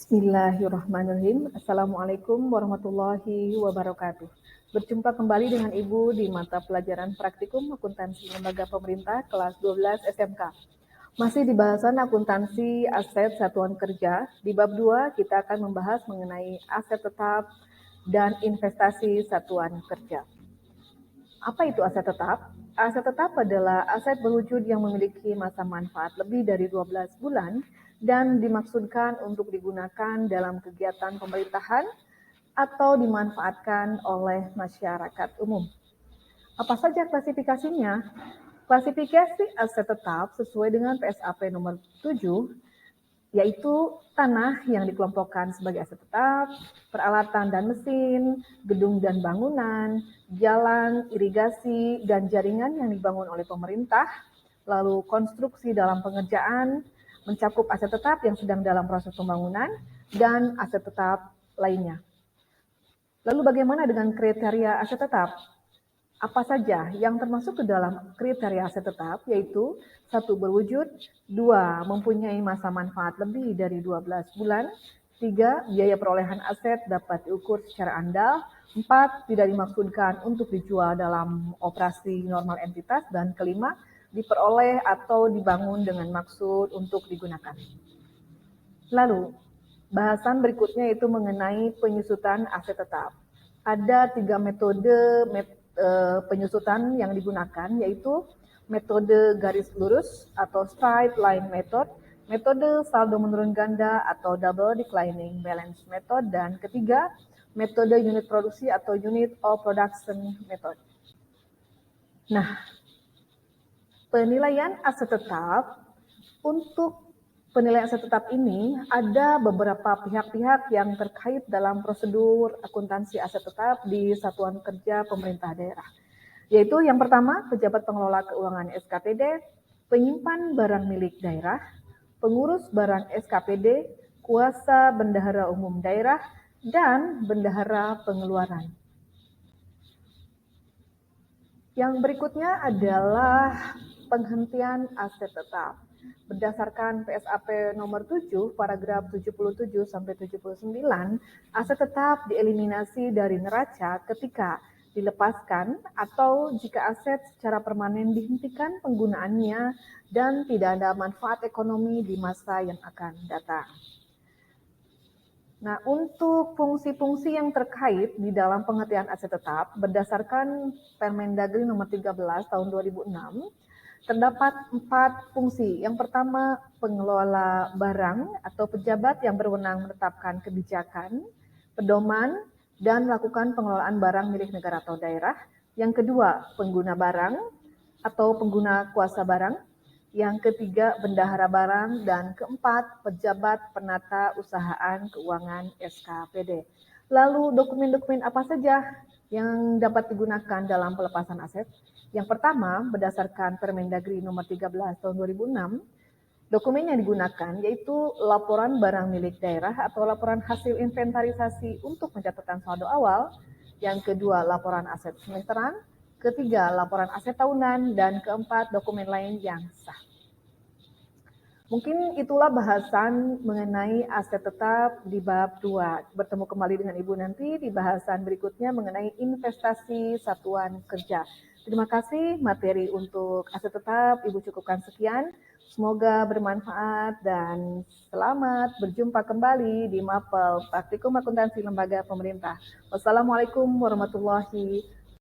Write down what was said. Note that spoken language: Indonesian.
Bismillahirrahmanirrahim. Assalamualaikum warahmatullahi wabarakatuh. Berjumpa kembali dengan Ibu di mata pelajaran praktikum akuntansi lembaga pemerintah kelas 12 SMK. Masih di bahasan akuntansi aset satuan kerja. Di bab 2 kita akan membahas mengenai aset tetap dan investasi satuan kerja. Apa itu aset tetap? Aset tetap adalah aset berwujud yang memiliki masa manfaat lebih dari 12 bulan dan dimaksudkan untuk digunakan dalam kegiatan pemerintahan atau dimanfaatkan oleh masyarakat umum. Apa saja klasifikasinya? Klasifikasi aset tetap sesuai dengan PSAP nomor 7 yaitu tanah yang dikelompokkan sebagai aset tetap, peralatan dan mesin, gedung dan bangunan, jalan, irigasi, dan jaringan yang dibangun oleh pemerintah, lalu konstruksi dalam pengerjaan, mencakup aset tetap yang sedang dalam proses pembangunan, dan aset tetap lainnya. Lalu bagaimana dengan kriteria aset tetap? Apa saja yang termasuk ke dalam kriteria aset tetap, yaitu 1. Berwujud, 2. Mempunyai masa manfaat lebih dari 12 bulan, 3. Biaya perolehan aset dapat diukur secara andal, 4. Tidak dimaksudkan untuk dijual dalam operasi normal entitas, dan kelima, diperoleh atau dibangun dengan maksud untuk digunakan. Lalu, bahasan berikutnya itu mengenai penyusutan aset tetap. Ada 3 metode penyusutan yang digunakan, yaitu metode garis lurus atau straight line method, metode saldo menurun ganda atau double declining balance method, dan ketiga, metode unit produksi atau unit of production method. Nah, penilaian aset tetap, untuk penilaian aset tetap ini ada beberapa pihak-pihak yang terkait dalam prosedur akuntansi aset tetap di satuan kerja pemerintah daerah. Yaitu yang pertama, pejabat pengelola keuangan SKPD, penyimpan barang milik daerah, pengurus barang SKPD, kuasa bendahara umum daerah, dan bendahara pengeluaran. Yang berikutnya adalah penghentian aset tetap. Berdasarkan PSAP nomor 7, paragraf 77 sampai 79, aset tetap dieliminasi dari neraca ketika dilepaskan atau jika aset secara permanen dihentikan penggunaannya dan tidak ada manfaat ekonomi di masa yang akan datang. Nah, untuk fungsi-fungsi yang terkait di dalam pengertian aset tetap, berdasarkan Permendagri nomor 13 tahun 2006, terdapat 4 fungsi. Yang pertama, pengelola barang atau pejabat yang berwenang menetapkan kebijakan, pedoman, dan melakukan pengelolaan barang milik negara atau daerah. Yang kedua, pengguna barang atau pengguna kuasa barang. Yang ketiga, bendahara barang, dan keempat, pejabat penata usahaan keuangan SKPD. Lalu dokumen-dokumen apa saja yang dapat digunakan dalam pelepasan aset? Yang pertama, berdasarkan Permendagri nomor 13 tahun 2006, dokumen yang digunakan yaitu laporan barang milik daerah atau laporan hasil inventarisasi untuk pencatatan saldo awal. Yang kedua, laporan aset semesteran. Ketiga, laporan aset tahunan. Dan keempat, dokumen lain yang sah. Mungkin itulah bahasan mengenai aset tetap di bab 2. Bertemu kembali dengan Ibu nanti di bahasan berikutnya mengenai investasi satuan kerja. Terima kasih, materi untuk aset tetap Ibu cukupkan sekian. Semoga bermanfaat dan selamat berjumpa kembali di Mapel Praktikum Akuntansi Lembaga Pemerintah. Wassalamualaikum warahmatullahi